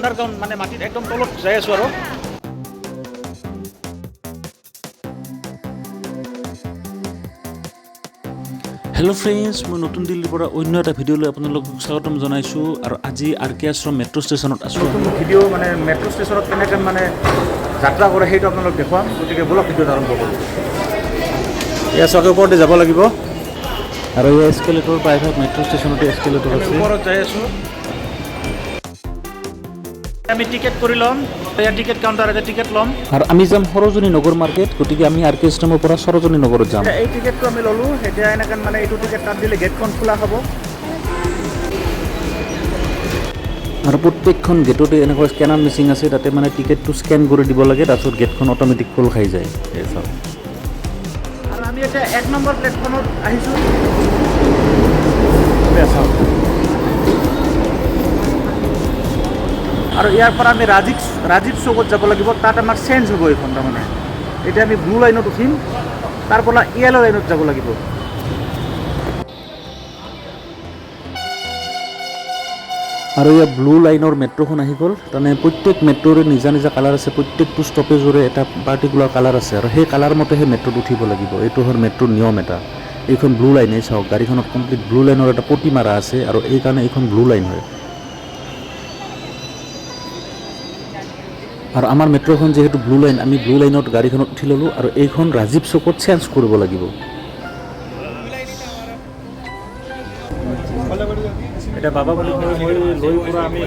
Underground মানে মাটিত একদম তলত যাই আছোঁ আৰু হেল্ল' ফ্ৰেণ্ডছ, মই নতুন দিল্লীৰ পৰা অন্য এটা ভিডিঅ'লৈ আপোনালোকক স্বাগতম জনাইছোঁ। আৰু আজি আৰ কে আশ্ৰম মেট্ৰ' ষ্টেচনত আছোঁ। নতুন ভিডিঅ' মানে মেট্ৰ' ষ্টেচনত কেনেকৈ মানে যাত্ৰা কৰে সেইটো আপোনালোক দেখুৱাম। গতিকে বলক ভিডিঅ'ত আৰম্ভ কৰোঁ। এয়া চকে ওপৰতে যাব লাগিব আৰু এই এস্কেলেটৰ প্ৰায়ভাগ মেট্ৰ' ষ্টেচনতে এস্কেলেটৰ আমি আছে। ওপৰত যাই আছোঁ। আমি টিকেট কৰি ল'ম। এয়া টিকেট কাউণ্টাৰ এটা টিকেট ল'ম। আৰু আমি যাম সৰোজনী নগৰ মাৰ্কেট। গতিকে আমি আৰ কে আশ্ৰমৰ পৰা সৰোজনী নগৰত যাম। এই টিকেটটো আমি ল'লোঁ। এতিয়া এনেকৈ মানে এইটো টিকেট তাত দিলে গেটখন খোলা হ'ব। আৰু প্ৰত্যেকখন গেটতে এনেকুৱা স্কেনাৰ মেচিন আছে। তাতে মানে টিকেটটো স্কেন কৰি দিব লাগে, তাৰপিছত গেটখন অট'মেটিক খোল খাই যায়। এই চাওক। আৰু আমি এতিয়া 1 নম্বৰ প্লেটফৰ্মত আহিছোঁ। চাওক। আৰু ইয়াৰ পৰা আমি ৰাজীৱ চৌকত যাব লাগিব। তাত আমাৰ চেঞ্জ হ'ব এইখন তাৰমানে। এতিয়া আমি ব্লু লাইনত উঠিম, তাৰ পৰা য়েল্ল' লাইনত যাব লাগিব। আৰু ইয়াত ব্লু লাইনৰ মেট্ৰ'খন আহি গ'ল। তাৰমানে প্ৰত্যেক মেট্ৰ'ৰে নিজা নিজা কালাৰ আছে। প্ৰত্যেকটো ষ্টপেজৰে এটা পাৰ্টিকুলাৰ কালাৰ আছে আৰু সেই কালাৰ মতে সেই মেট্ৰ'ত উঠিব লাগিব। এইটো হ'ল মেট্ৰ'ৰ নিয়ম এটা। এইখন ব্লু লাইন, এই চাওক গাড়ীখনত কমপ্লিট ব্লু লাইনৰ এটা পটি মাৰা আছে আৰু এইকাৰণে এইখন ব্লু লাইন হয়। আৰু আমাৰ মেট্ৰ'খন যিহেতু ব্লু লাইন, আমি ব্লু লাইনত গাড়ীখনত উঠি ল'লোঁ আৰু এইখন ৰাজীৱ চৌকত চেঞ্জ কৰিব লাগিব। এতিয়া বাবা বুলি মই লৈ পৰা আমি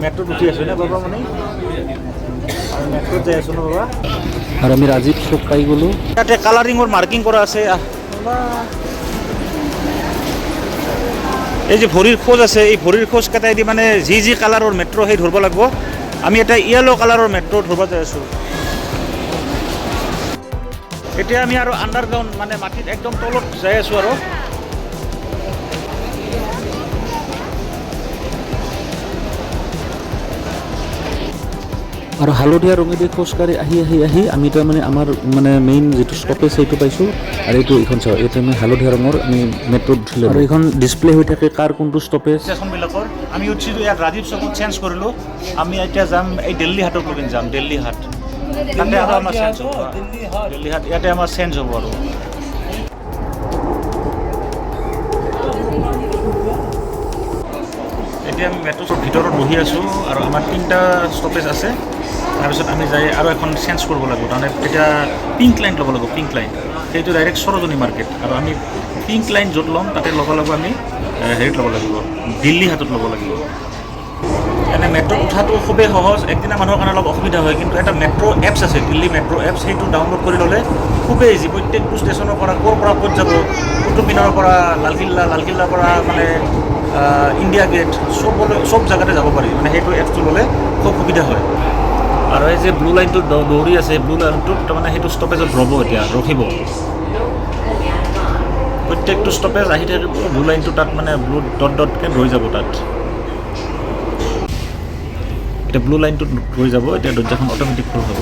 মেট্ৰ'ত উঠি আছোঁ নে বাবা মানে আৰু মেট্ৰ'ত যাই আছোঁ ন বাবা। আৰু আমি ৰাজীৱ চৌক পাই গ'লোঁ। ইয়াতে কালাৰিঙৰ মাৰ্কিং কৰা আছে। এই যে ভৰিৰ খোজ আছে, এই ভৰিৰ খোজ কেইটাই দি মানে যি কালাৰৰ মেট্ৰ' সেই ধৰিব লাগিব। আমি এটা য়েল্ল' কালাৰৰ মেট্ৰ' ধৰিব যাই আছোঁ। এতিয়া আমি আৰু আণ্ডাৰগ্ৰাউণ্ড মানে মাটিত একদম তলত যাই আছোঁ আৰু আৰু হালধীয়া ৰঙেদি খোজকাঢ়ি আহি আমি তাৰমানে আমাৰ মানে মেইন যিটো ষ্টপেজ সেইটো পাইছোঁ। আৰু এইখন চাওঁ, ইয়াতে আমি হালধীয়া ৰঙৰ আমি মেট্ৰ'ত উঠিলোঁ আৰু এইখন ডিছপ্লে হৈ থাকে কাৰ কোনটো ষ্টপেজ। ষ্টেচনবিলাকৰ আমি উঠিছোঁ। ইয়াত ৰাজীৱ চৌকত চেঞ্জ কৰিলোঁ। আমি এতিয়া যাম এই দিল্লী হাটক লগিন যাম। দিল্লী হাট তাতে আৰু আমাৰ চেঞ্জ হ'ব। দিল্লী হাট ইয়াতে আমাৰ চেঞ্জ হ'ব আৰু এতিয়া আমি মেট্ৰ'ৰ ভিতৰত বহি আছোঁ আৰু আমাৰ 3টা ষ্টপেজ আছে। তাৰপিছত আমি যাই আৰু এখন চেঞ্জ কৰিব লাগিব। তাৰমানে এতিয়া পিংক লাইন ল'ব লাগিব। পিংক লাইন সেইটো ডাইৰেক্ট সৰোজনী মাৰ্কেট। আৰু আমি পিংক লাইন য'ত ল'ম তাতে ল'ব লাগিব আমি হেৰিত ল'ব লাগিব, দিল্লী হাটত ল'ব লাগিব। এনে মেট্ৰ'ত উঠাটো খুবেই সহজ। একদিনা মানুহৰ কাৰণে অলপ অসুবিধা হয়, কিন্তু এটা মেট্ৰ' এপছ আছে, দিল্লী মেট্ৰ' এপছ। সেইটো ডাউনলোড কৰি ল'লে খুবেই ইজি। প্ৰত্যেকটো ষ্টেচনৰ পৰা ক'ৰ পৰা ক'ত যাব, কুটুব মিনাৰৰ পৰা লালকিল্লাৰ পৰা মানে ইণ্ডিয়া গেট চব জেগাতে যাব পাৰি। মানে সেইটো এপছটো ল'লে খুব সুবিধা হয়। আৰু এই যে ব্লু লাইনটো দৌৰি আছে, ব্লু লাইনটোত তাৰমানে সেইটো ষ্টপেজত ৰ'ব, এতিয়া ৰখিব। প্ৰত্যেকটো ষ্টপেজ আহি থাকিব। ব্লু লাইনটো তাত মানে ব্লু ডটকৈ ৰৈ যাব তাত। এতিয়া ব্লু লাইনটোত ৰৈ যাব। এতিয়া দৰ্জাখন অট'মেটিক খোল খাব।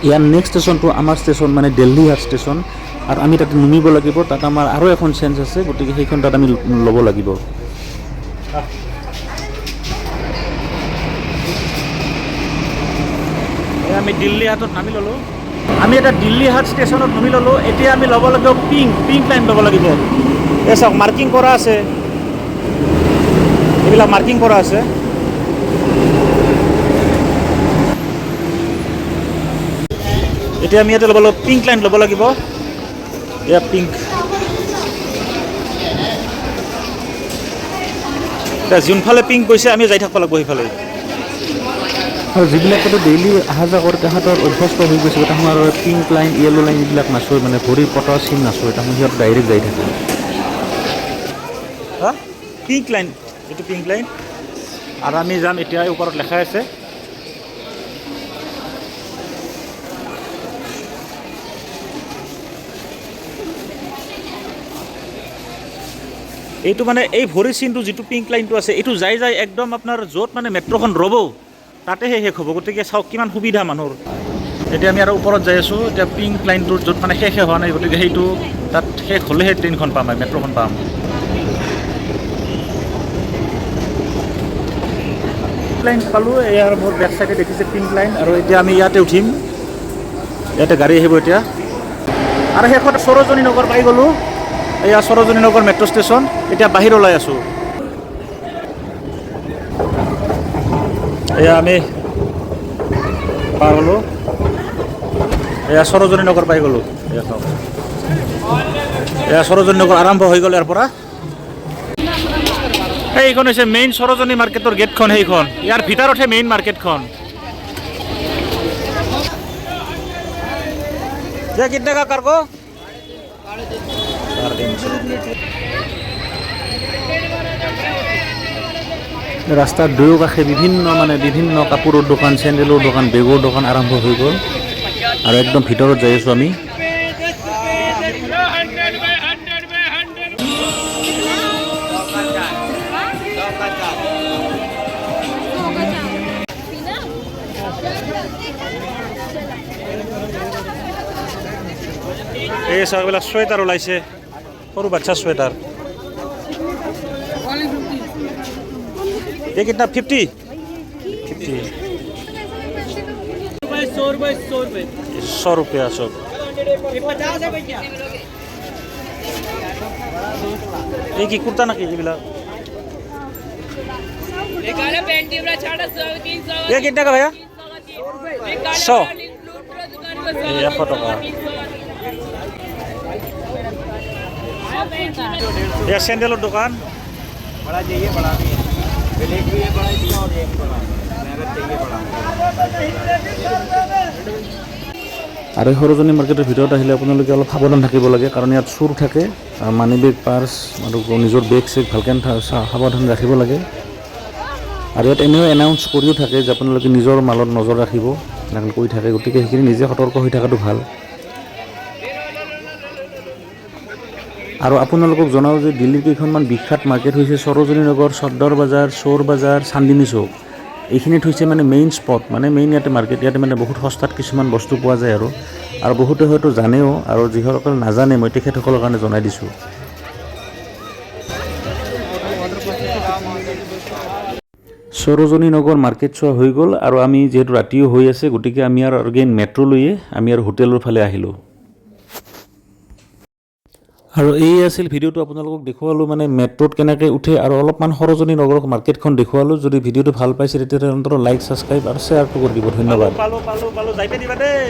ইয়াৰ নেক্সট ষ্টেচনটো আমাৰ ষ্টেচন মানে দিল্লী হাট ষ্টেচন। আৰু আমি তাতে নামিব লাগিব। তাত আমাৰ আৰু এখন চেঞ্জ আছে, গতিকে সেইখন তাত আমি ল'ব লাগিব। আমি দিল্লী হাটত নামি ল'লোঁ। আমি এটা দিল্লী হাট ষ্টেচনত নামি ল'লোঁ। এতিয়া আমি ল'ব লাগিব পিংক লাইন ল'ব লাগিব। এই চাওক মাৰ্কিং কৰা আছে, এইবিলাক মাৰ্কিং কৰা আছে। এতিয়া আমি ইয়াতে ল'ব লাগিব পিংক লাইন ল'ব লাগিব। এয়া পিংক। এতিয়া যোনফালে পিংক গৈছে আমি যাই থাকিব লাগিব সেইফালে। আৰু যিবিলাকে ডেইলি অহা যোৱা কৰে তাহাঁতৰ অভ্যস্ত হৈ গৈছে। তাহাঁতৰ আৰু পিংক লাইন য়েল্ল' লাইন এইবিলাক নাচয়, মানে ভৰিৰ পতাৰ চিন নাচয়। তাহাঁত সিহঁত ডাইৰেক্ট যাই থাকে। পিংক লাইন, এইটো পিংক লাইন। আৰু আমি যাম এতিয়া, ওপৰত লেখা আছে এইটো মানে এই ভৰিৰ চিনটো যিটো পিংক লাইনটো আছে, এইটো যাই একদম আপোনাৰ য'ত মানে মেট্ৰ'খন ৰ'ব তাতেহে শেষ হ'ব। গতিকে চাওক কিমান সুবিধা মানুহৰ। এতিয়া আমি আৰু ওপৰত যাই আছোঁ। এতিয়া পিংক লাইনটোৰ য'ত মানে শেষে হোৱা নাই, গতিকে সেইটো তাত শেষ হ'লেহে ট্ৰেইনখন পাম, আমি মেট্ৰ'খন পাম। লাইন পালোঁ, ইয়াৰ মোৰ বেক চাইডে দেখিছে পিংক লাইন, আৰু এতিয়া আমি ইয়াতে উঠিম। ইয়াতে গাড়ী আহিব এতিয়া, আৰু শেষত সৰোজনী নগৰ পাই গ'লোঁ। এয়া সৰোজনী নগৰ মেট্ৰ' ষ্টেচন। এতিয়া বাহিৰ ওলাই আছোঁ। এয়া আমি পাৰ হ'লোঁ। এয়া সৰোজনী নগৰ পাই গ'লোঁ। এয়া চাওক, এয়া সৰোজনী নগৰ আৰম্ভ হৈ গ'ল ইয়াৰ পৰা। এইখন হৈছে মেইন সৰোজনী মাৰ্কেটৰ গেটখন, সেইখন ইয়াৰ ভিতৰতহে মেইন মাৰ্কেটখন। ये कितने का कार्गो? 350। ৰাস্তাৰ দুয়ো কাষে বিভিন্ন কাপোৰৰ দোকান, চেণ্ডেলৰ দোকান, বেগৰ দোকান আৰম্ভ হৈ গ'ল, আৰু একদম ভিতৰত যাই আছোঁ আমি। এই চাওক, এইবিলাক চুৱেটাৰ ওলাইছে, সৰু বাচ্চাৰ চুৱেটাৰ। ये कितना 50? 50 100 रुपया सब। ये की कुर्ता ना की बिला, ये कितने का भैया? 100। ये 100 टका। ये सैंडल दुकान बड़ा चाहिए, बड़ा भी है, ब्लैक भी है बड़ा, इसका और एक बड़ा अगर चाहिए बड़ा। আৰু সৰোজনী মাৰ্কেটৰ ভিতৰত আহিলে আপোনালোকে অলপ সাৱধান থাকিব লাগে, কাৰণ ইয়াত চোৰ থাকে। মানি বেগ, পাৰ্চ আৰু নিজৰ বেগ চেগ ভালকৈ সাৱধান ৰাখিব লাগে। আৰু ইয়াত এনেও এনাউন্স কৰিও থাকে যে আপোনালোকে নিজৰ মালত নজৰ ৰাখিব, এনেকৈ কৈ থাকে। গতিকে সেইখিনি নিজে সতৰ্ক হৈ থকাটো ভাল। আৰু আপোনালোকক জনাওঁ যে দিল্লীৰ কেইখনমান বিখ্যাত মাৰ্কেট হৈছে সৰোজনী নগৰ, চৰ্দাৰ বাজাৰ, চোৰ বাজাৰ, চান্দিনী চৌক। এইখিনিত হৈছে মানে মেইন স্পট, মানে মেইন ইয়াতে মাৰ্কেট। ইয়াতে মানে বহুত সস্তাত কিছুমান বস্তু পোৱা যায়, আৰু বহুতে হয়তো জানেও, আৰু যিসকল নাজানে মই তেখেতসকলৰ কাৰণে জনাই দিছোঁ। সৰোজনী নগৰ মাৰ্কেট চোৱা হৈ গ'ল, আৰু আমি যিহেতু ৰাতিও হৈ আছে, গতিকে আমি আৰু এগেইন মেট্ৰ' লৈয়ে আমি আৰু হোটেলৰ ফালে আহিলোঁ। আৰু এই আছিল ভিডিঅ'টো, আপোনালোকক দেখুৱালোঁ মানে মেট্ৰ'ত কেনেকৈ উঠে, আৰু অলপমান সৰোজনী নগৰ মাৰ্কেটখন দেখুৱালোঁ। যদি ভিডিঅ'টো ভাল পাইছে তেতিয়াহ'লে অন্তত লাইক, ছাবস্ক্ৰাইব আৰু শ্বেয়াৰটো কৰি দিব। ধন্যবাদ। পালোঁ যাই পে দিবা দেই।